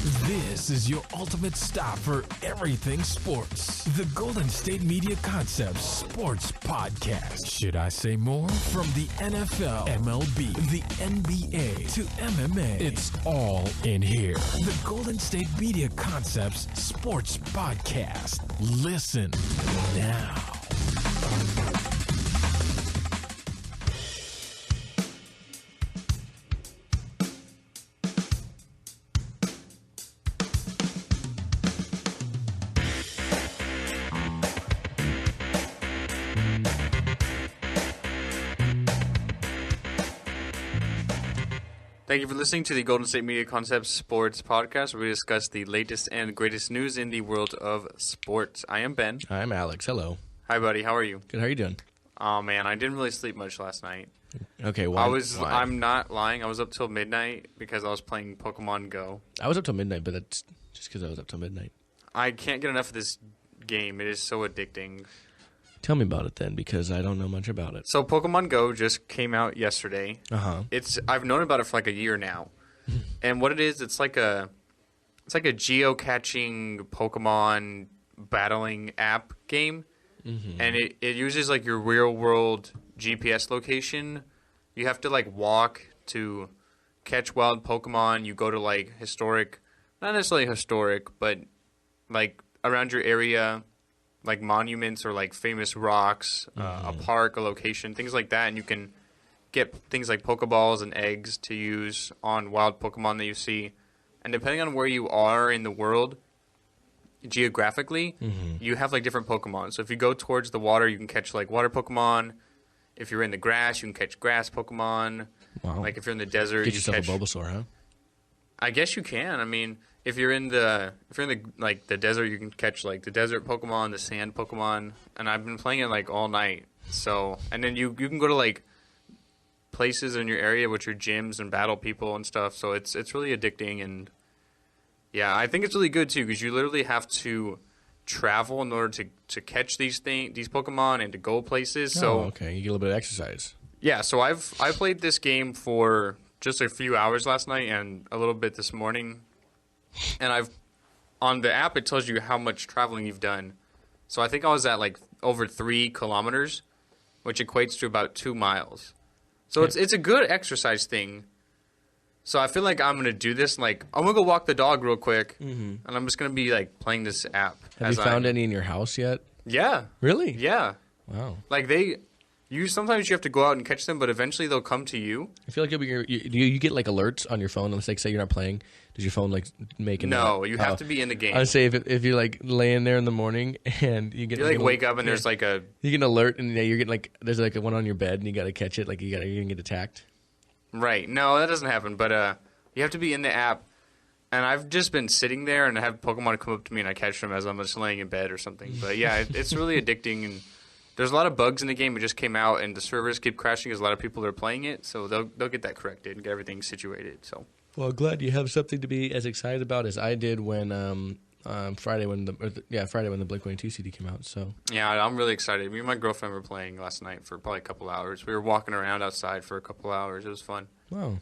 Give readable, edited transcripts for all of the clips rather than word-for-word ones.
This is your ultimate stop for everything sports. The Golden State Media Concepts Sports Podcast. Should I say more? From the NFL, MLB, the NBA to MMA, it's all in here. The Golden State Media Concepts Sports Podcast. Listen now. Thank you for listening to the Golden State Media Concepts Sports Podcast, where we discuss the latest and greatest news in the world of sports. I am Ben. I'm Alex. Hello. Hi, buddy. How are you? Good. How are you doing? Oh, man. I didn't really sleep much last night. Okay. Why? I'm not lying. I was up till midnight because I was playing Pokemon Go. I was up till midnight, but that's just because I was up till midnight. I can't get enough of this game. It is so addicting. Tell me about it then, because I don't know much about it. So Pokemon Go just came out yesterday. I've known about it for like a year now, and what it is, it's like a geocaching Pokemon battling app game, and it uses like your real world GPS location. You have to like walk to catch wild Pokemon. You go to like historic, not necessarily historic, but like around your area, like monuments or like famous rocks, a park, a location, things like that. And you can get things like Pokeballs and eggs to use on wild Pokemon that you see. And depending on where you are in the world, geographically, you have like different Pokemon. So if you go towards the water, you can catch like water Pokemon. If you're in the grass, you can catch grass Pokemon. Wow. Like if you're in the desert, Get you yourself catch a Bulbasaur, huh? I guess you can. I mean, if you're in the like the desert, you can catch like the desert Pokemon, the sand Pokemon, and I've been playing it like all night. So, and then you can go to like places in your area which are gyms and battle people and stuff. So it's really addicting, and yeah, I think it's really good too because you literally have to travel in order to catch these Pokemon and to go places. So okay, you get a little bit of exercise. Yeah, so I played this game for just a few hours last night and a little bit this morning. And on the app, it tells you how much traveling you've done. So I think I was at like over 3 kilometers, which equates to about 2 miles. So it's a good exercise thing. So I feel like I'm going to do this. Like, I'm going to go walk the dog real quick. And I'm just going to be like playing this app. Have you found any in your house yet? Yeah. Really? Yeah. Wow. Like sometimes you have to go out and catch them, but eventually they'll come to you. I feel like you get like alerts on your phone. Let's like say you're not playing. Does your phone like make No, you have to be in the game. I'd say if you're like laying there in the morning and you get like wake up and there's like you get an alert and you're getting like there's like one on your bed and you got to catch it like you're gonna get attacked. Right. No, that doesn't happen. But you have to be in the app. And I've just been sitting there and I have Pokemon come up to me and I catch them as I'm just laying in bed or something. But yeah, it's really addicting, and there's a lot of bugs in the game. It just came out, and the servers keep crashing because a lot of people are playing it. So they'll get that corrected and get everything situated. So. Well, glad you have something to be as excited about as I did when Friday when the Blink-182 CD came out. So yeah, I'm really excited. Me and my girlfriend were playing last night for probably a couple hours. We were walking around outside for a couple hours. It was fun. Wow.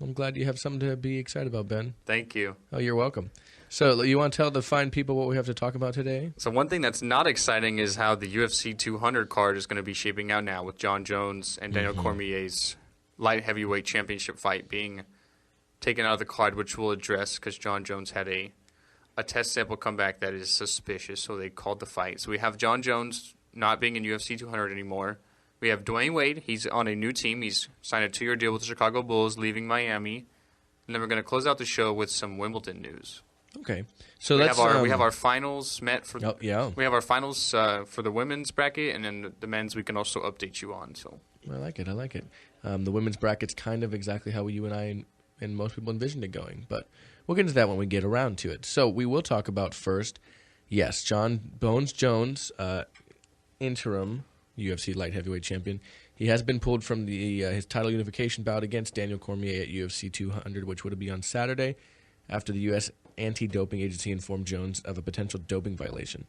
I'm glad you have something to be excited about, Ben. Thank you. Oh, you're welcome. So you want to tell the fine people what we have to talk about today? So one thing that's not exciting is how the UFC 200 card is going to be shaping out now with Jon Jones and Daniel Cormier's light heavyweight championship fight being taken out of the card, which we'll address because Jon Jones had a test sample comeback that is suspicious, so they called the fight. So we have Jon Jones not being in UFC 200 anymore. We have Dwayne Wade. He's on a new team. He's signed a 2-year deal with the Chicago Bulls, leaving Miami. And then we're going to close out the show with some Wimbledon news. Okay, so we have our finals met for. Oh, yeah. We have our finals for the women's bracket, and then the men's we can also update you on. So I like it. The women's bracket's kind of exactly how you and I and most people envisioned it going, but we'll get into that when we get around to it. So we will talk about first, yes, Jon Bones Jones, interim UFC light heavyweight champion. He has been pulled from his title unification bout against Daniel Cormier at UFC 200, which would be on Saturday, after the U.S. Anti-Doping Agency informed Jones of a potential doping violation.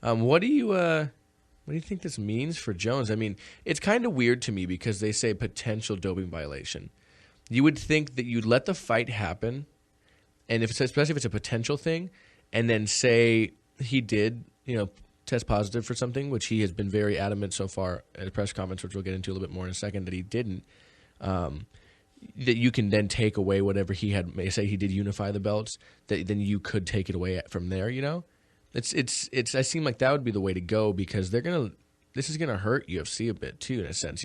What do you think this means for Jones? I mean, it's kind of weird to me because they say potential doping violation. You would think that you'd let the fight happen and especially if it's a potential thing, and then say he did, test positive for something, which he has been very adamant so far at a press conference, which we'll get into a little bit more in a second, that he didn't. That you can then take away whatever he had. Say he did unify the belts, that then you could take it away from there. It's. I seem like that would be the way to go, because this is gonna hurt UFC a bit too, in a sense,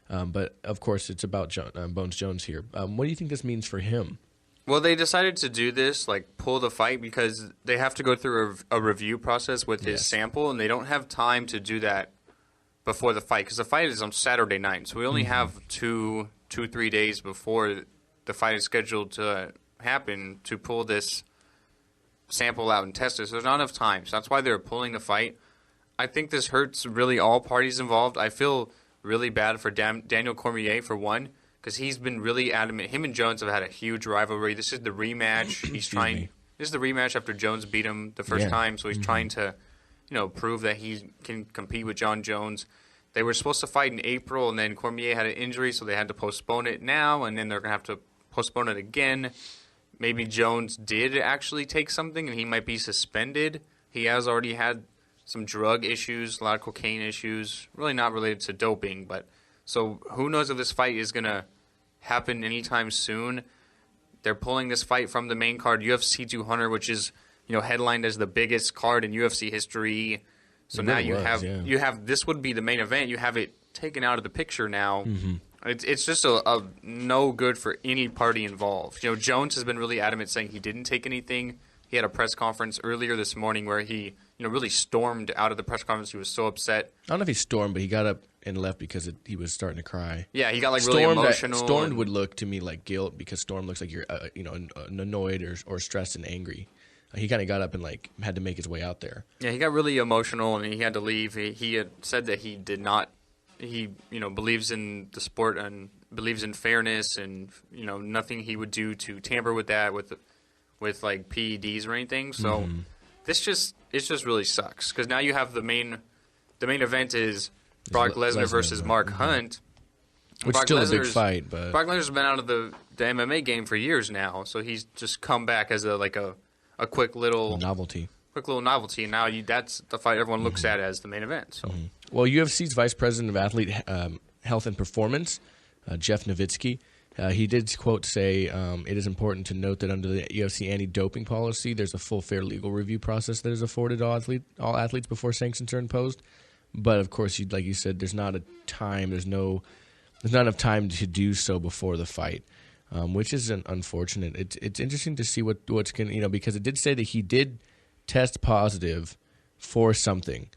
But of course, it's about Bones Jones here. What do you think this means for him? Well, they decided to do this, pull the fight, because they have to go through a review process with his sample, and they don't have time to do that before the fight, because the fight is on Saturday night, so we only have 2-3 days before the fight is scheduled to happen to pull this sample out and test it. So there's not enough time. So that's why they're pulling the fight. I think this hurts really all parties involved. I feel really bad for Daniel Cormier, for one, because he's been really adamant. Him and Jones have had a huge rivalry. This is the rematch. This is the rematch after Jones beat him the first time, so he's trying to, prove that he can compete with John Jones. They were supposed to fight in April, and then Cormier had an injury, so they had to postpone it now, and then they're going to have to postpone it again. Maybe Jones did actually take something, and he might be suspended. He has already had some drug issues, a lot of cocaine issues, really not related to doping. But so who knows if this fight is going to happen anytime soon. They're pulling this fight from the main card, UFC 200, which is headlined as the biggest card in UFC history. So now you have this would be the main event. You have it taken out of the picture now. It's just a no good for any party involved. Jones has been really adamant, saying he didn't take anything. He had a press conference earlier this morning where he really stormed out of the press conference. He was so upset. I don't know if he stormed, but he got up and left because he was starting to cry. Yeah, he got really emotional. Stormed would look to me like guilt, because storm looks like you're annoyed or stressed and angry. He kind of got up and had to make his way out there. Yeah, he got really emotional and he had to leave. He had said that he did not. He believes in the sport and believes in fairness, and nothing he would do to tamper with that with PEDs or anything. So it just really sucks, because now you have the main event is Brock Lesnar versus Mark Hunt. Which is still a big fight, but Brock Lesnar's been out of the MMA game for years now, so he's just come back as a quick little novelty. And now that's the fight everyone looks at as the main event. So. Well, UFC's Vice President of Athlete Health and Performance, Jeff Nowitzki, he did, quote, say, it is important to note that under the UFC anti-doping policy, there's a full, fair legal review process that is afforded to all athletes before sanctions are imposed. But, of course, like you said, there's not enough time to do so before the fight. Which is unfortunate. It's interesting to see what's going to, because it did say that he did test positive for something.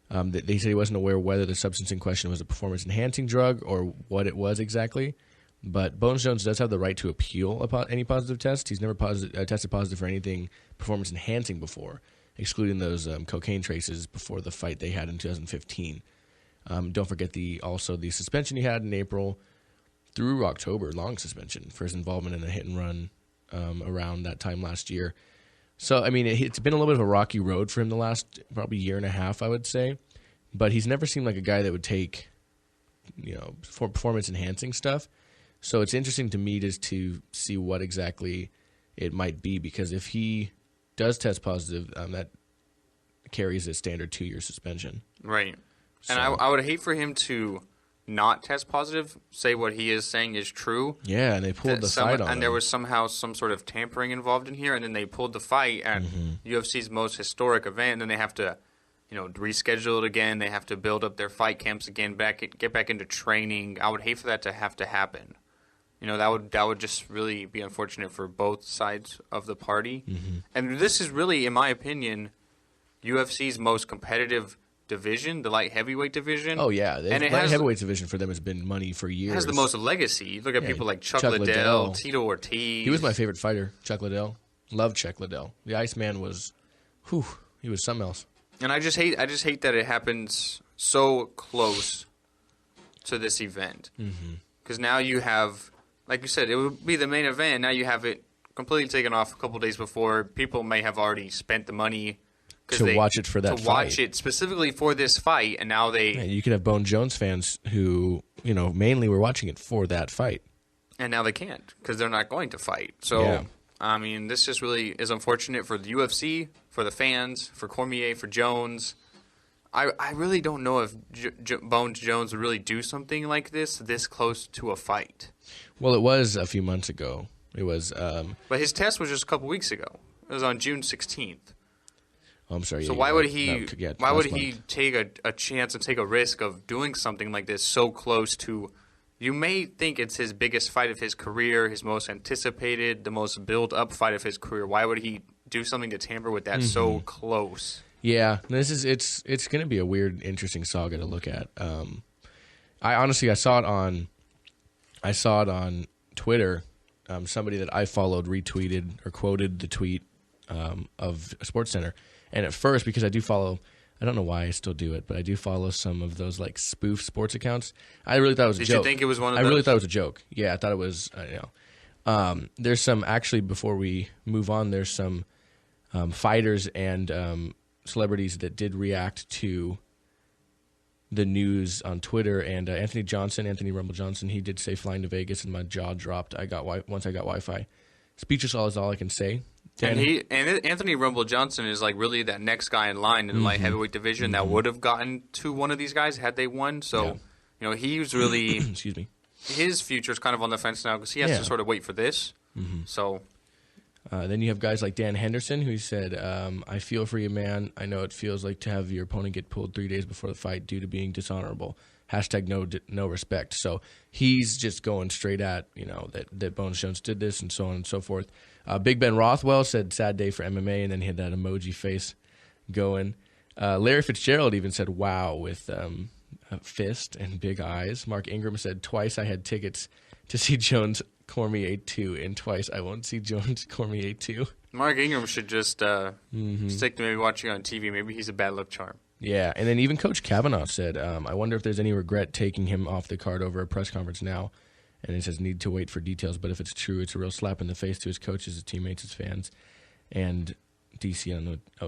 That they said he wasn't aware whether the substance in question was a performance-enhancing drug or what it was exactly. But Bones Jones does have the right to appeal any positive test. He's never tested positive for anything performance-enhancing before, excluding those cocaine traces before the fight they had in 2015. Don't forget also the suspension he had in April through October, long suspension for his involvement in a hit and run around that time last year. So, it's been a little bit of a rocky road for him the last probably year and a half, I would say. But he's never seemed like a guy that would take, for performance-enhancing stuff. So it's interesting to me just to see what exactly it might be, because if he does test positive, that carries a standard 2-year suspension. Right. So. And I would hate for him to not test positive, say what he is saying is true. Yeah, and they pulled the fight on him. And there was somehow some sort of tampering involved in here, and then they pulled the fight at UFC's most historic event, and then they have to, reschedule it again. They have to build up their fight camps again, get back into training. I would hate for that to have to happen. That would just really be unfortunate for both sides of the party. And this is really, in my opinion, UFC's most competitive division, the light heavyweight division. Oh, yeah. The light heavyweight division for them has been money for years. It has the most legacy. You look at people like Chuck Liddell, Tito Ortiz. He was my favorite fighter, Chuck Liddell. Loved Chuck Liddell. The Iceman was, he was something else. And I just hate that it happens so close to this event. Because now you have, like you said, it would be the main event. Now you have it completely taken off a couple days before. People may have already spent the money watch it for that fight. To watch it specifically for this fight, and now you could have Bone Jones fans who, mainly were watching it for that fight. And now they can't, because they're not going to fight. So I mean, this just really is unfortunate for the UFC, for the fans, for Cormier, for Jones. I really don't know if Bones Jones would really do something like this close to a fight. Well, it was a few months ago. It was. But his test was just a couple weeks ago. It was on June 16th. Oh, I'm sorry. So yeah, why would he? No, yeah, why would last he month. take a chance and take a risk of doing something like this so close to? You may think it's his biggest fight of his career, his most anticipated, the most built-up fight of his career. Why would he do something to tamper with that so close? Yeah, it's going to be a weird, interesting saga to look at. I saw it on Twitter. Somebody that I followed retweeted or quoted the tweet of SportsCenter, and at first, because I do follow, I don't know why I still do it, but I do follow some of those like spoof sports accounts. I really thought it was a joke. Did you think it was one of those? I really thought it was a joke. Yeah, I thought it was. There's some actually. Before we move on, there's some fighters and celebrities that did react to the news on Twitter, and Anthony Rumble Johnson, he did say flying to Vegas, and my jaw dropped. Once I got Wi-Fi. Speechless is all I can say. And Anthony Rumble Johnson is like really that next guy in line in the light heavyweight division that would have gotten to one of these guys had they won. So, he was really excuse me. His future is kind of on the fence now because he has to sort of wait for this. So. Then you have guys like Dan Henderson, who said, I feel for you, man. I know it feels like to have your opponent get pulled 3 days before the fight due to being dishonorable. # no respect. So he's just going straight at, that Bones Jones did this and so on and so forth. Big Ben Rothwell said, sad day for MMA, and then he had that emoji face going. Larry Fitzgerald even said, wow, with a fist and big eyes. Mark Ingram said, twice I had tickets to see Jones Cormier 2, and twice I won't see Jones Cormier 2. Mark Ingram should just stick to maybe watching on TV. Maybe he's a bad luck charm. Yeah, and then even Coach Kavanaugh said, I wonder if there's any regret taking him off the card over a press conference now. And he says, need to wait for details, but if it's true, it's a real slap in the face to his coaches, his teammates, his fans, and DC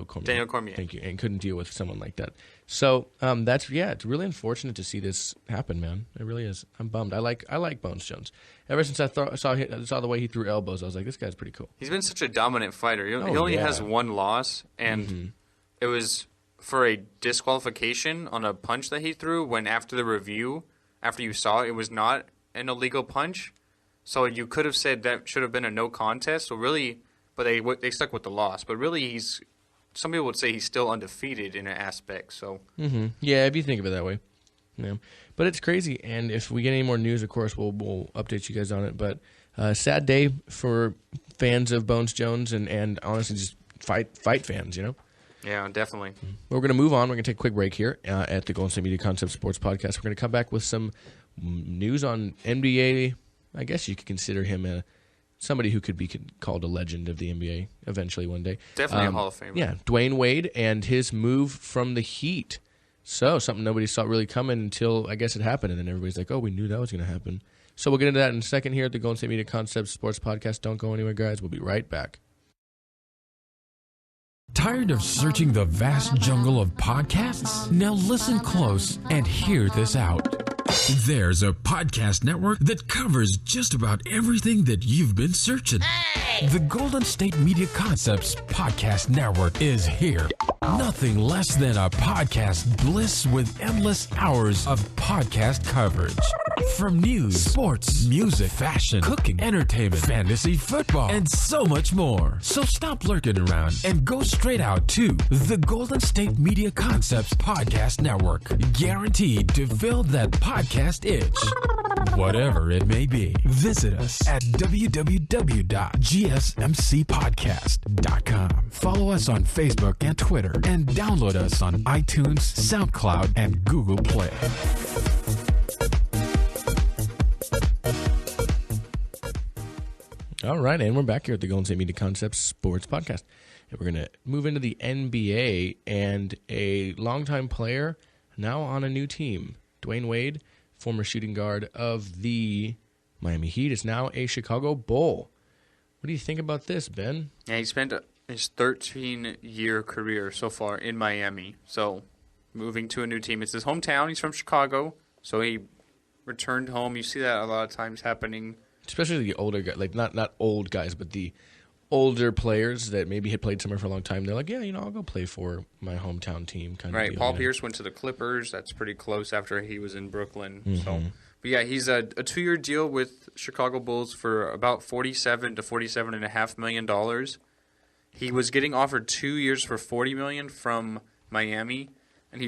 Cormier. Daniel Cormier. Thank you. And couldn't deal with someone like that. So it's really unfortunate to see this happen, man. It really is. I'm bummed. I like Bones Jones. Ever since I saw the way he threw elbows, I was like, this guy's pretty cool. He's been such a dominant fighter. He only has one loss, and it was for a disqualification on a punch that he threw when after the review, after you saw it was not an illegal punch. So you could have said that should have been a no contest. So really, but they stuck with the loss. But really, some people would say he's still undefeated in an aspect. So yeah, if you think of it that way. Yeah. But it's crazy, and if we get any more news, of course, we'll update you guys on it. But sad day for fans of Bones Jones and honestly just fight fans, Yeah, definitely. We're going to move on. We're going to take a quick break here at the Golden State Media Concept Sports Podcast. We're going to come back with some news on NBA. I guess you could consider him somebody who could be called a legend of the NBA eventually one day. Definitely a Hall of Famer. Yeah, Dwayne Wade and his move from the Heat. So something nobody saw really coming until I guess it happened, and then everybody's like, oh, we knew that was going to happen. So we'll get into that in a second here at the Golden State Media Concept Sports Podcast. Don't go anywhere, guys. We'll be right back. Tired of searching the vast jungle of podcasts? Now listen close and hear this out. There's a podcast network that covers just about everything that you've been searching. Hey! The Golden State Media Concepts Podcast Network is here. Nothing less than a podcast bliss with endless hours of podcast coverage. From news, sports, music, fashion, cooking, entertainment, fantasy, football, and so much more. So stop lurking around and go straight out to the Golden State Media Concepts Podcast Network. Guaranteed to fill that podcast itch. Whatever it may be. Visit us at www.gsmcpodcast.com. Follow us on Facebook and Twitter, and download us on iTunes, SoundCloud, and Google Play. All right, and we're back here at the Golden State Media Concepts Sports Podcast. And we're going to move into the NBA, and a longtime player now on a new team. Dwayne Wade, former shooting guard of the Miami Heat, is now a Chicago Bull. What do you think about this, Ben? Yeah, he spent his 13-year career so far in Miami. So moving to a new team. It's his hometown. He's from Chicago. So he returned home. You see that a lot of times happening. Especially the older guys, like not old guys, but the older players that maybe had played somewhere for a long time. They're like, yeah, I'll go play for my hometown team. Kind of right. deal, Paul Pierce went to the Clippers. That's pretty close after he was in Brooklyn. Mm-hmm. So, but yeah, he's a 2-year deal with Chicago Bulls for about $47 to $47.5 million. He was getting offered 2 years for $40 million from Miami, and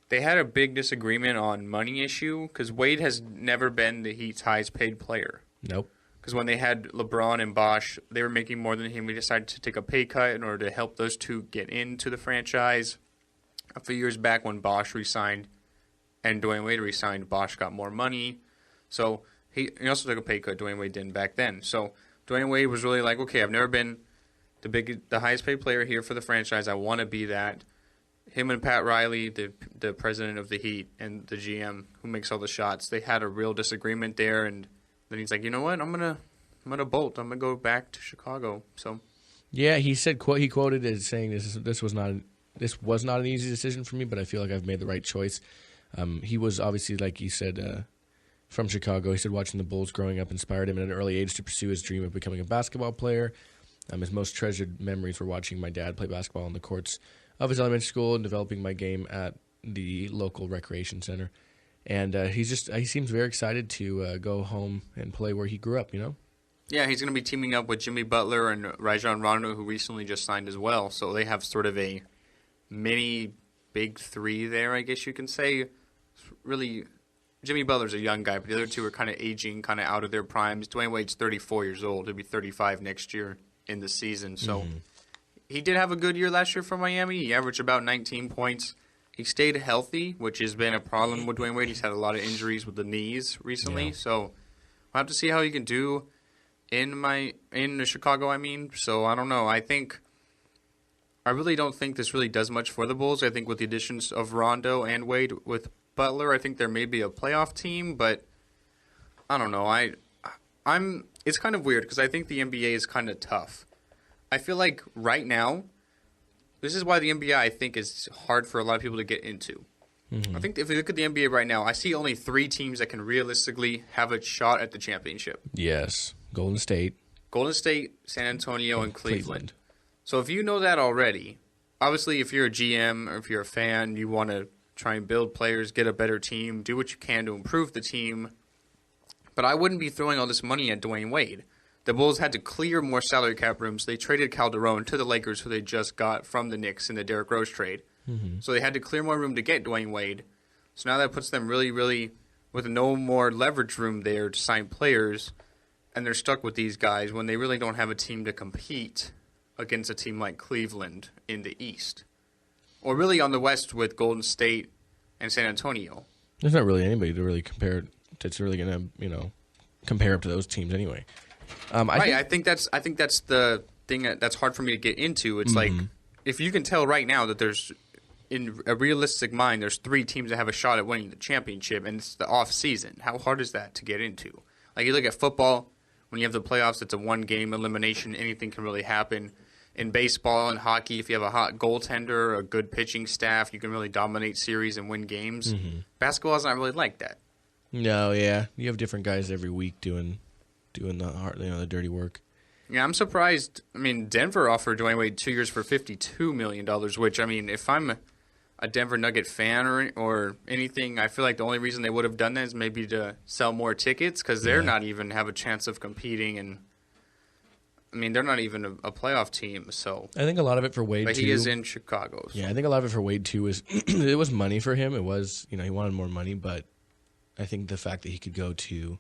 they had a big disagreement on money issue because Wade has never been the Heat's highest paid player. Nope. Because when they had LeBron and Bosh, they were making more than him. We decided to take a pay cut in order to help those two get into the franchise. A few years back when Bosh resigned and Dwayne Wade resigned, Bosh got more money. So he also took a pay cut. Dwayne Wade didn't back then. So Dwayne Wade was really like, okay, I've never been the highest paid player here for the franchise. I want to be that. Him and Pat Riley, the president of the Heat and the GM who makes all the shots, they had a real disagreement there, and then he's like, you know what? I'm gonna bolt. I'm gonna go back to Chicago. So, yeah, he said he quoted as saying this was not an easy decision for me, but I feel like I've made the right choice. He was obviously, like you said, from Chicago. He said watching the Bulls growing up inspired him at an early age to pursue his dream of becoming a basketball player. His most treasured memories were watching my dad play basketball on the courts of his elementary school and developing my game at the local recreation center. And he seems very excited to go home and play where he grew up, Yeah, he's going to be teaming up with Jimmy Butler and Rajon Rondo, who recently just signed as well. So they have sort of a mini big three there, I guess you can say. Really, Jimmy Butler's a young guy, but the other two are kind of aging, kind of out of their primes. Dwayne Wade's 34 years old. He'll be 35 next year in the season. So he did have a good year last year for Miami. He averaged about 19 points. He stayed healthy, which has been a problem with Dwayne Wade. He's had a lot of injuries with the knees recently. Yeah. So we'll have to see how he can do in Chicago, So I don't know. I really don't think this really does much for the Bulls. I think with the additions of Rondo and Wade with Butler, I think there may be a playoff team, but I don't know. It's kind of weird because I think the NBA is kind of tough. I feel like right now, this is why the NBA, I think, is hard for a lot of people to get into. Mm-hmm. I think if you look at the NBA right now, I see only 3 teams that can realistically have a shot at the championship. Yes. Golden State, San Antonio, and Cleveland. So if you know that already, obviously if you're a GM or if you're a fan, you want to try and build players, get a better team, do what you can to improve the team. But I wouldn't be throwing all this money at Dwayne Wade. The Bulls had to clear more salary cap rooms. They traded Calderon to the Lakers, who they just got from the Knicks in the Derrick Rose trade. Mm-hmm. So they had to clear more room to get Dwayne Wade. So now that puts them really, really with no more leverage room there to sign players, and they're stuck with these guys when they really don't have a team to compete against a team like Cleveland in the East. Or really on the West with Golden State and San Antonio. There's not really anybody to really compare that's really going to, compare up to those teams anyway. I think that's the thing that's hard for me to get into. It's like if you can tell right now that there's in a realistic mind there's 3 teams that have a shot at winning the championship and it's the off season. How hard is that to get into? Like you look at football, when you have the playoffs, it's a 1-game elimination. Anything can really happen. In baseball and hockey, if you have a hot goaltender, a good pitching staff, you can really dominate series and win games. Mm-hmm. Basketball is not really like that. No, yeah, you have different guys every week doing the hard, the dirty work. Yeah, I'm surprised. I mean, Denver offered Dwayne Wade 2 years for $52 million, which, I mean, if I'm a Denver Nugget fan or anything, I feel like the only reason they would have done that is maybe to sell more tickets because they're not even have a chance of competing. And, I mean, they're not even a playoff team. So I think a lot of it for Wade, but too. But he is in Chicago. So. Yeah, I think a lot of it for Wade, too, is it was money for him. It was, he wanted more money, but I think the fact that he could go to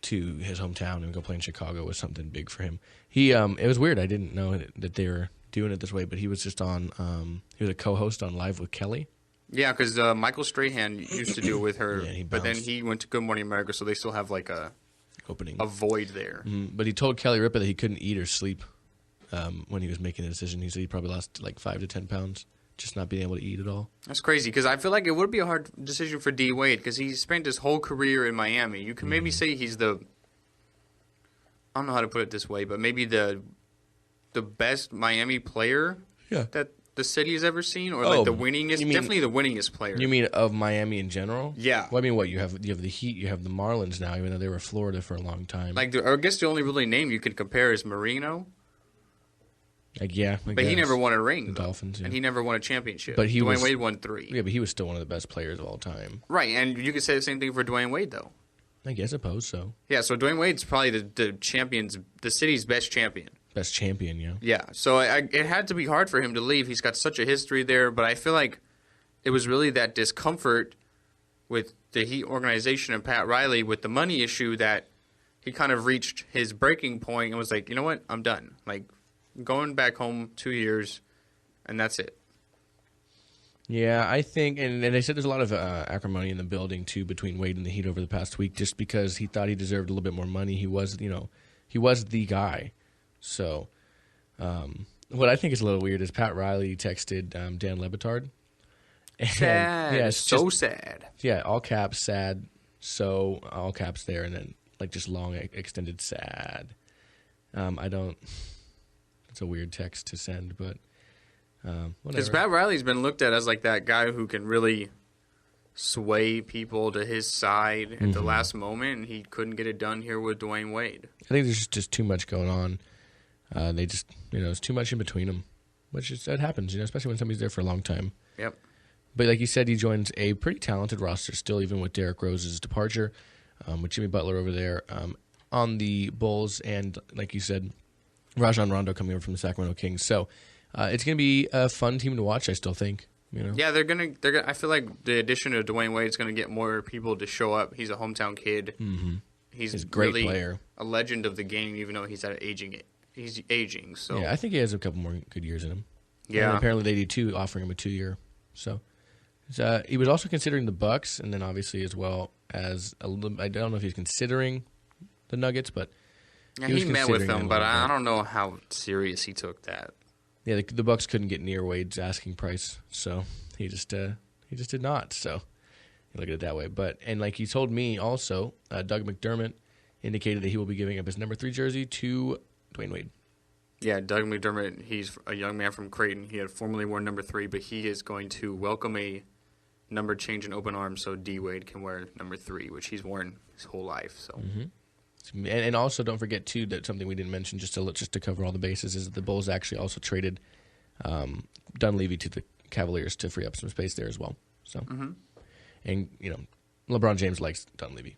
his hometown and go play in Chicago was something big for him. It was weird. I didn't know that they were doing it this way, but he was just on. He was a co-host on Live with Kelly. Yeah, because Michael Strahan used to do it with her, but then he went to Good Morning America, so they still have like a void there. Mm-hmm. But he told Kelly Ripa that he couldn't eat or sleep when he was making the decision. He said he probably lost like 5 to 10 pounds. Just not being able to eat at all. That's crazy because I feel like it would be a hard decision for D. Wade because he spent his whole career in Miami. You can maybe say he's I don't know how to put it this way, but maybe the best Miami player that the city has ever seen, or like the winningest? Definitely the winningest player. You mean of Miami in general? Yeah. Well, I mean, what you have the Heat, you have the Marlins now, even though they were Florida for a long time. Like, I guess the only really name you could compare is Marino. Like, yeah, but he never won a ring. The Dolphins, and he never won a championship. But Dwayne Wade won 3. Yeah, but he was still one of the best players of all time. Right, and you could say the same thing for Dwayne Wade, though. I suppose so. Yeah, so Dwayne Wade's probably the champion's, the city's best champion. Best champion, yeah. Yeah, so it had to be hard for him to leave. He's got such a history there, but I feel like it was really that discomfort with the Heat organization and Pat Riley with the money issue that he kind of reached his breaking point and was like, you know what, I'm done. Like, going back home 2 years, and that's it. Yeah, I think, and they said there's a lot of acrimony in the building, too, between Wade and the Heat over the past week, just because he thought he deserved a little bit more money. He was the guy. So, what I think is a little weird is Pat Riley texted Dan Le Batard. Sad. Yeah, so sad. Yeah, all caps, sad. So, all caps there, and then, like, just long, extended sad. It's a weird text to send, but whatever. Because Pat Riley's been looked at as, like, that guy who can really sway people to his side at the last moment, and he couldn't get it done here with Dwayne Wade. I think there's just too much going on. They just, it's too much in between them, which it happens, especially when somebody's there for a long time. Yep. But like you said, he joins a pretty talented roster still, even with Derrick Rose's departure, with Jimmy Butler over there on the Bulls, and like you said, Rajon Rondo coming over from the Sacramento Kings. So it's going to be a fun team to watch, I still think. Yeah, they're gonna. I feel like the addition of Dwayne Wade is going to get more people to show up. He's a hometown kid. Mm-hmm. He's a great really player, a legend of the game, even though he's He's aging. So yeah, I think he has a couple more good years in him. Yeah, and apparently they do too, offering him a 2-year. So he was also considering the Bucks, and then obviously as well as I don't know if he's considering the Nuggets, but he met with them. But I don't know how serious he took that. Yeah, the Bucks couldn't get near Wade's asking price, so he just did not. So you look at it that way. But and like he told me also, Doug McDermott indicated that he will be giving up his number 3 jersey to Dwayne Wade. Yeah, Doug McDermott, he's a young man from Creighton. He had formerly worn number 3, but he is going to welcome a number change in open arms so D. Wade can wear number 3, which he's worn his whole life. So. Mm-hmm. And also don't forget, too, that something we didn't mention just to cover all the bases is that the Bulls actually also traded Dunleavy to the Cavaliers to free up some space there as well. So, And, LeBron James likes Dunleavy.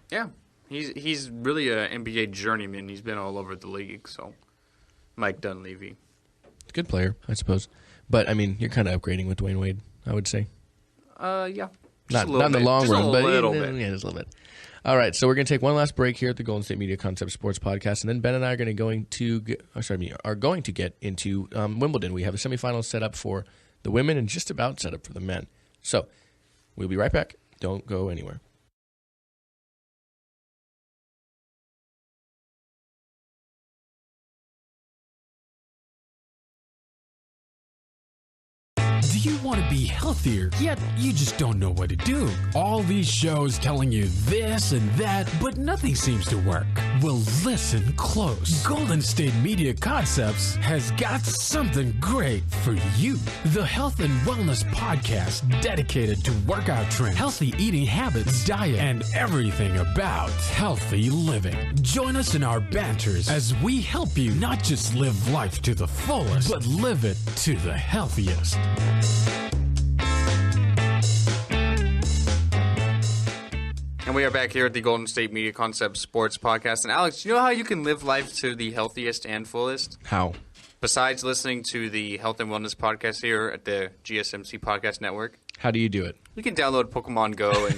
Yeah. He's really an NBA journeyman. He's been all over the league, so Mike Dunleavy. Good player, I suppose. But, I mean, you're kind of upgrading with Dwayne Wade, I would say. Yeah. Not in the long run, but a little bit. Yeah, just a little bit. All right, so we're going to take one last break here at the Golden State Media Concept Sports Podcast, and then Ben and I are going to get into Wimbledon. We have a semifinal set up for the women and just about set up for the men. So we'll be right back. Don't go anywhere. Do you want to be healthier, yet you just don't know what to do? All these shows telling you this and that, but nothing seems to work. Well, listen close. Golden State Media Concepts has got something great for you. The Health and Wellness Podcast dedicated to workout trends, healthy eating habits, diet, and everything about healthy living. Join us in our banters as we help you not just live life to the fullest, but live it to the healthiest. And we are back here at the Golden State Media Concept Sports Podcast. And Alex, you know how you can live life to the healthiest and fullest? How? Besides listening to the Health and Wellness Podcast here at the GSMC Podcast Network. How do you do it? You can download Pokemon Go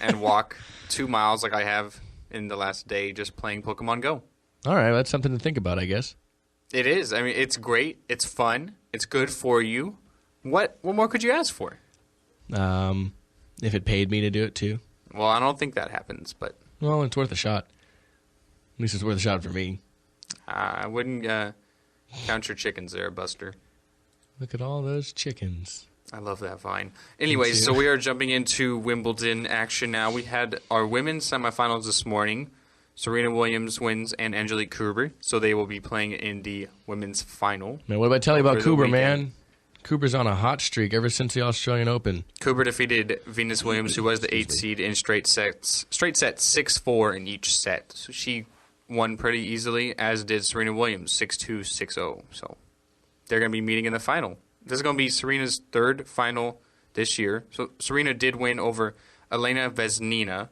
and walk 2 miles like I have in the last day just playing Pokemon Go. All right, that's something to think about, I guess. It is. I mean, it's great. It's fun. It's good for you. What more could you ask for? If it paid me to do it, too. Well, I don't think that happens, but... Well, it's worth a shot. At least it's worth a shot for me. I wouldn't count your chickens there, Buster. Look at all those chickens. I love that vine. Anyways, so we are jumping into Wimbledon action now. We had our women's semifinals this morning. Serena Williams wins and Angelique Kerber, so they will be playing in the women's final. Man, what did I tell you about Kerber, man? Cooper's on a hot streak ever since the Australian Open. Cooper defeated Venus Williams, who was the 8th seed, in straight sets 6-4 in each set. So she won pretty easily, as did Serena Williams, 6-2, 6-0. So they're going to be meeting in the final. This is going to be Serena's third final this year. So Serena did win over Elena Vesnina,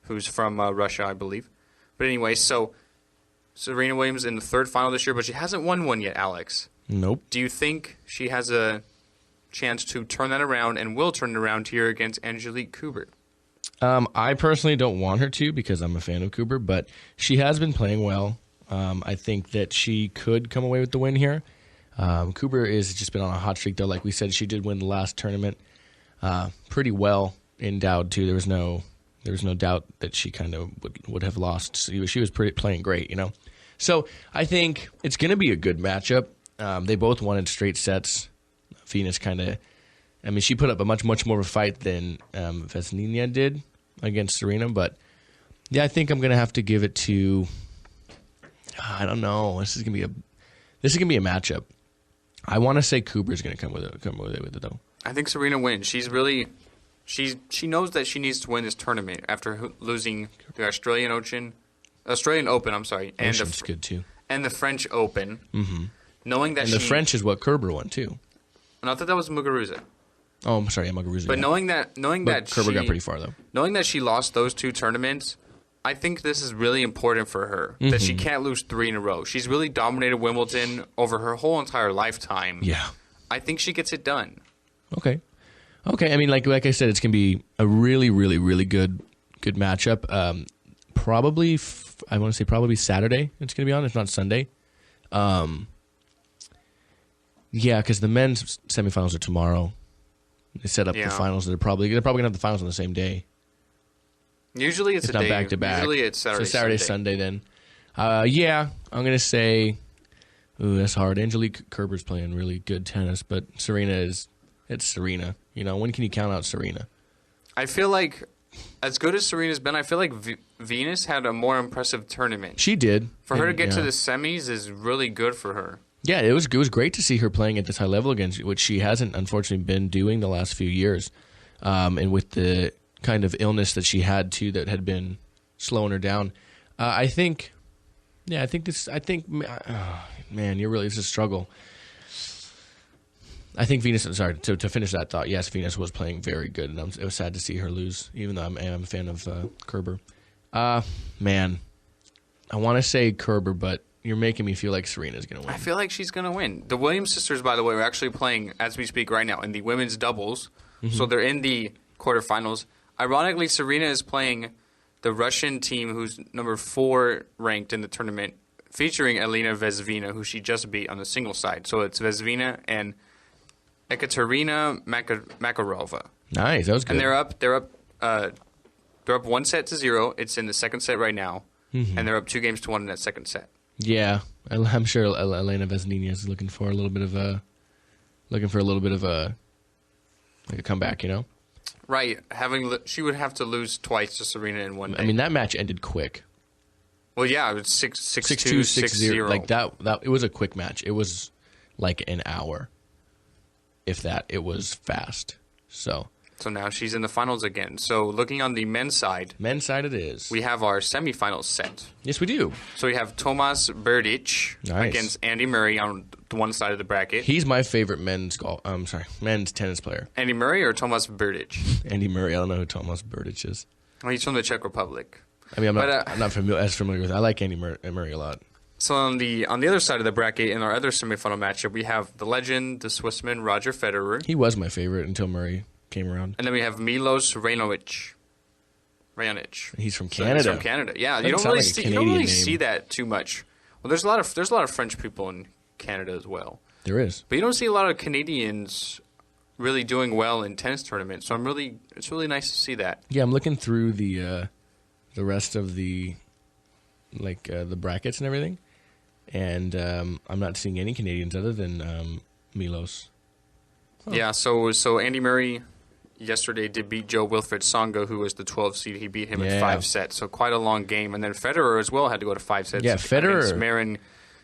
who's from Russia, I believe. But anyway, so Serena Williams in the third final this year, but she hasn't won one yet, Alex. Nope. Do you think she has a chance to turn that around and will turn it around here against Angelique Kerber? I personally don't want her to because I'm a fan of Kerber, but she has been playing well. I think that she could come away with the win here. Kerber has just been on a hot streak, though. Like we said, she did win the last tournament pretty well endowed, too. There was no doubt that she kind of would have lost. So she was playing great, you know. So I think it's going to be a good matchup. They both won in straight sets. Venus she put up a much more of a fight than Vesnina did against Serena. But, yeah, I think I'm going to have to give it to, I don't know. This is going to be a matchup. I want to say Cooper's going to come with it, though. I think Serena wins. She knows that she needs to win this tournament after losing the Australian Open, and Ocean's good too, and the French Open. Mm-hmm. Knowing that the French is what Kerber won too. And I thought that was Muguruza. Oh, I'm sorry, Muguruza. But knowing that Kerber got pretty far though. Knowing that she lost those two tournaments, I think this is really important for her. That she can't lose 3 in a row. She's really dominated Wimbledon over her whole entire lifetime. Yeah, I think she gets it done. Okay. I mean, like I said, it's gonna be a really, really, really good matchup. Probably, I want to say probably Saturday. It's gonna be on. It's not Sunday. Yeah, because the men's semifinals are tomorrow. They set up the finals. They're probably gonna have the finals on the same day. Usually it's not back to back. Usually it's Saturday. So Saturday, Sunday then. Yeah, I'm gonna say. Ooh, that's hard. Angelique Kerber's playing really good tennis, but it's Serena. You know, when can you count out Serena? I feel like, as good as Serena's been, I feel like Venus had a more impressive tournament. She did. For her to get to the semis is really good for her. Yeah, it was great to see her playing at this high level again, which she hasn't, unfortunately, been doing the last few years. And with the kind of illness that she had, too, that had been slowing her down. Man, it's a struggle. I think Venus, sorry, to finish that thought, yes, Venus was playing very good, and it was sad to see her lose, even though I'm a fan of Kerber. Man, I want to say Kerber, but you're making me feel like Serena's going to win. I feel like she's going to win. The Williams sisters, by the way, are actually playing, as we speak right now, in the women's doubles, so they're in the quarterfinals. Ironically, Serena is playing the Russian team who's number 4 ranked in the tournament, featuring Elena Vesnina, who she just beat on the singles side. So it's Vesnina and Ekaterina Makarova. Nice, that was good. And they're up 1-0. It's in the second set right now, and they're up 2-1 in that second set. Yeah, I'm sure Elena Vesnina is looking for a little bit of a comeback, you know. Right, she would have to lose twice to Serena in one day. I mean, that match ended quick. Well, yeah, it was 6-2, 6-0. Like that. It was a quick match. It was like an hour. If that, it was fast. So now she's in the finals again. So looking on the men's side. Men's side it is. We have our semifinals set. Yes, we do. So we have Tomas Berdych against Andy Murray on the one side of the bracket. He's my favorite men's tennis player. Andy Murray or Tomas Berdych? Andy Murray. I don't know who Tomas Berdych is. Well, he's from the Czech Republic. I mean, I'm not familiar with. I like Andy Murray a lot. So on the other side of the bracket, in our other semifinal matchup, we have the legend, the Swissman Roger Federer. He was my favorite until Murray came around. And then we have Milos Raonic. He's from Canada. He's from Canada. Yeah, you don't really see that too much. Well, there's a lot of French people in Canada as well. There is, but you don't see a lot of Canadians really doing well in tennis tournaments. So it's really nice to see that. Yeah, I'm looking through the rest of the the brackets and everything. And I'm not seeing any Canadians other than Milos. Oh. Yeah, so Andy Murray yesterday did beat Joe Wilfried Tsonga, who was the 12th seed. He beat him in 5 sets, so quite a long game. And then Federer as well had to go to 5 sets. Yeah, Federer. Against Marin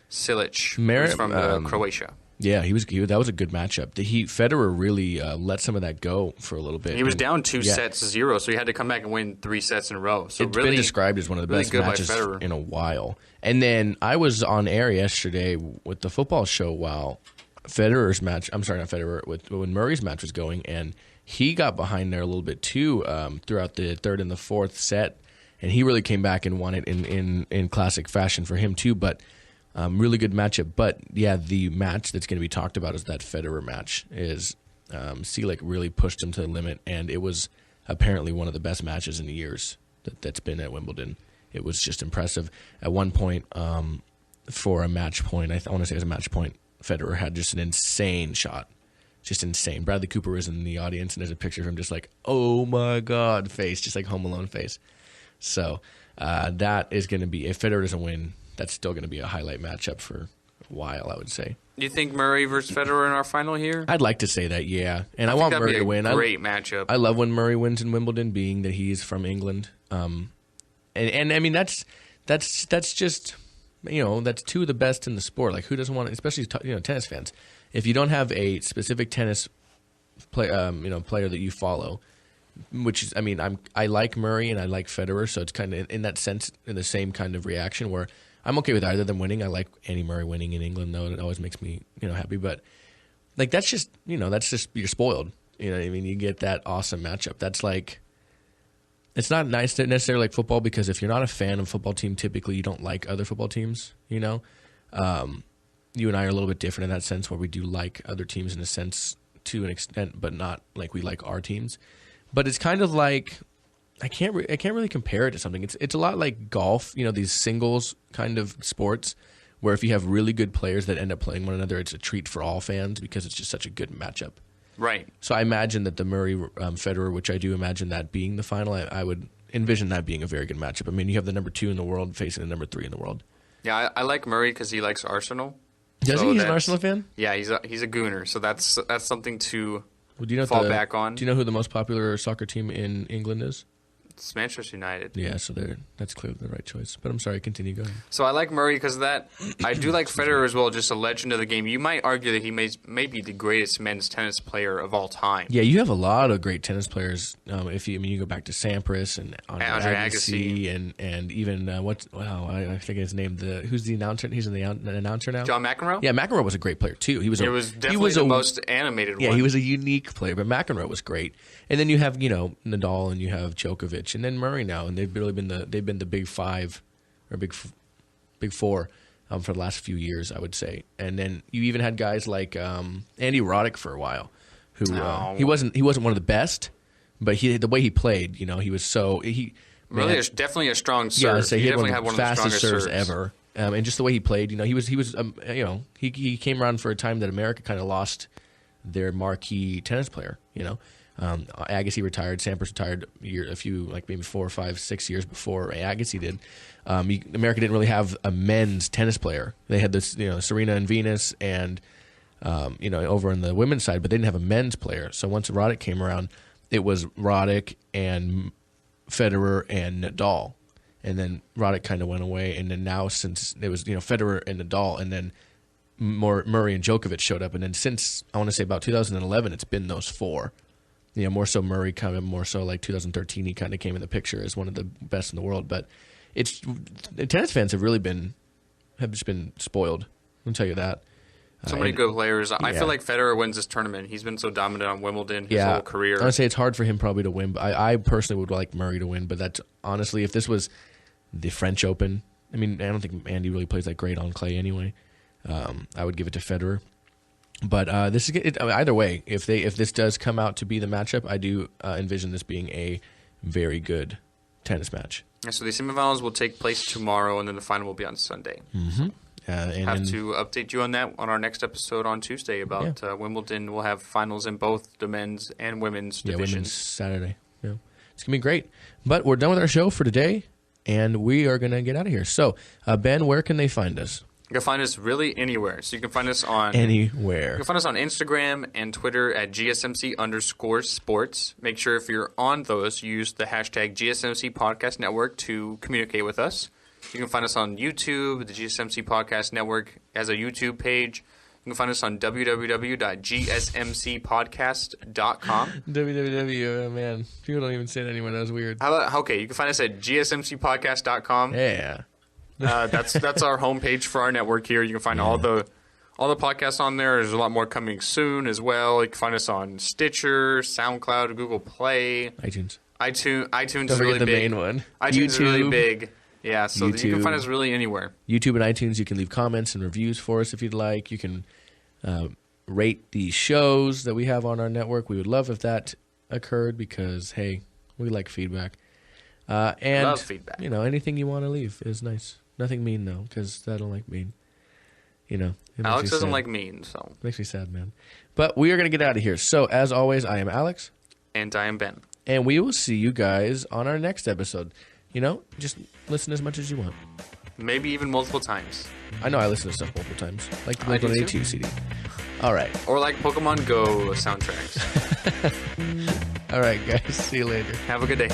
Cilic, who's from Croatia. Yeah, that was a good matchup. Federer really let some of that go for a little bit. He was down 2-0, so he had to come back and win 3 sets in a row. So it's been described as one of the best matches in a while. And then I was on air yesterday with the football show while Federer's match. I'm sorry, not Federer. When Murray's match was going, and he got behind there a little bit too throughout the third and the fourth set, and he really came back and won it in classic fashion for him too. But really good matchup. But yeah, the match that's going to be talked about is that Federer match. Selick really pushed him to the limit, and it was apparently one of the best matches in the years that's been at Wimbledon. It was just impressive. At one point, for a match point, I want to say it was a match point, Federer had just an insane shot. Just insane. Bradley Cooper was in the audience, and there's a picture of him just like, oh my God, face, just like Home Alone face. So that is going to be, if Federer doesn't win, that's still going to be a highlight matchup for a while, I would say. Do you think Murray versus Federer in our final here? I'd like to say that, yeah. And I want Murray to win. Great matchup. I love when Murray wins in Wimbledon, being that he's from England. And I mean, that's just, that's two of the best in the sport. Like, who doesn't want, especially tennis fans. If you don't have a specific tennis player that you follow, which is, I mean, I like Murray and I like Federer, so it's kind of in that sense in the same kind of reaction where I'm okay with either of them winning. I like Andy Murray winning in England, though. It always makes me happy. But like that's just you're spoiled. You know what I mean? You get that awesome matchup. That's like, it's not nice to necessarily like football, because if you're not a fan of a football team, typically you don't like other football teams. You and I are a little bit different in that sense, where we do like other teams in a sense to an extent, but not like we like our teams. But it's kind of like I can't really compare it to something. It's a lot like golf, these singles kind of sports, where if you have really good players that end up playing one another, it's a treat for all fans because it's just such a good matchup. Right. So I imagine that the Murray Federer, which I do imagine that being the final, I would envision that being a very good matchup. I mean, you have the number 2 in the world facing the number 3 in the world. Yeah, I like Murray because he likes Arsenal. Does he? He's an Arsenal fan? Yeah, he's a gooner. So that's something to well, fall back on. Do you know who the most popular soccer team in England is? It's Manchester United. Yeah, so that's clearly the right choice. But I'm sorry, continue. Go ahead. So I like Murray because of that. I do like Federer as well, just a legend of the game. You might argue that he may be the greatest men's tennis player of all time. Yeah, you have a lot of great tennis players. You go back to Sampras and Andre Agassi and even I think his name. Who's the announcer? He's an announcer now. John McEnroe. Yeah, McEnroe was a great player too. He was the most animated one. Yeah, he was a unique player, but McEnroe was great. And then you have Nadal and you have Djokovic. And then Murray now, and they've really been the big five or big four for the last few years, I would say. And then you even had guys like Andy Roddick for a while, who he wasn't one of the best, but the way he played, he was definitely a strong serve. Yeah, I'd say he definitely had one of the fastest serves ever. And just the way he played, he came around for a time that America kind of lost their marquee tennis player. Agassi retired, Sampras retired maybe 4, 5, 6 years before Agassi did. America didn't really have a men's tennis player. They had this, Serena and Venus, and over on the women's side, but they didn't have a men's player. So once Roddick came around, it was Roddick and Federer and Nadal, and then Roddick kind of went away, and then now since it was Federer and Nadal, and then more Murray and Djokovic showed up, and then since I want to say about 2011, it's been those four. More so Murray, kind of more so like 2013, he kind of came in the picture as one of the best in the world. But tennis fans have just been spoiled. I'll tell you that. So many good players. I feel like Federer wins this tournament. He's been so dominant on Wimbledon his whole career. I would say it's hard for him probably to win. But I personally would like Murray to win. But that's honestly, if this was the French Open, I mean, I don't think Andy really plays that great on clay anyway. I would give it to Federer. But either way, if this does come out to be the matchup, I do envision this being a very good tennis match. Yeah, so the semifinals will take place tomorrow, and then the final will be on Sunday. Mm-hmm. Have to update you on that on our next episode on Tuesday about Wimbledon. We'll have finals in both the men's and women's divisions. Yeah, women's Saturday. Yeah. It's going to be great. But we're done with our show for today, and we are going to get out of here. So, Ben, where can they find us? You can find us really anywhere. So you can find us on anywhere. You can find us on Instagram and Twitter at GSMC_sports. Make sure if you're on those, you use the hashtag GSMC Podcast Network to communicate with us. You can find us on YouTube. The GSMC Podcast Network has a YouTube page. You can find us on www.gsmcpodcast.com. www, man. People don't even say it anymore. That was weird. Okay, you can find us at gsmcpodcast.com. Yeah. That's our homepage for our network here. You can find all the podcasts on there. There's a lot more coming soon as well. You can find us on Stitcher, SoundCloud, Google Play, iTunes. iTunes Don't is really forget the big. main one. iTunes is really big. Yeah, so you YouTube. can find us really anywhere. YouTube and iTunes, you can leave comments and reviews for us if you'd like. You can rate the shows that we have on our network. We would love if that occurred because, hey, we like feedback. And love feedback. Anything you want to leave is nice. Nothing mean, though, because I don't like mean. Alex doesn't like mean, so. It makes me sad, man. But we are going to get out of here. So, as always, I am Alex. And I am Ben. And we will see you guys on our next episode. Just listen as much as you want. Maybe even multiple times. I know I listen to stuff multiple times. Like the I do Wimbledon too. A2 CD. All right. Or like Pokemon Go soundtracks. All right, guys. See you later. Have a good day.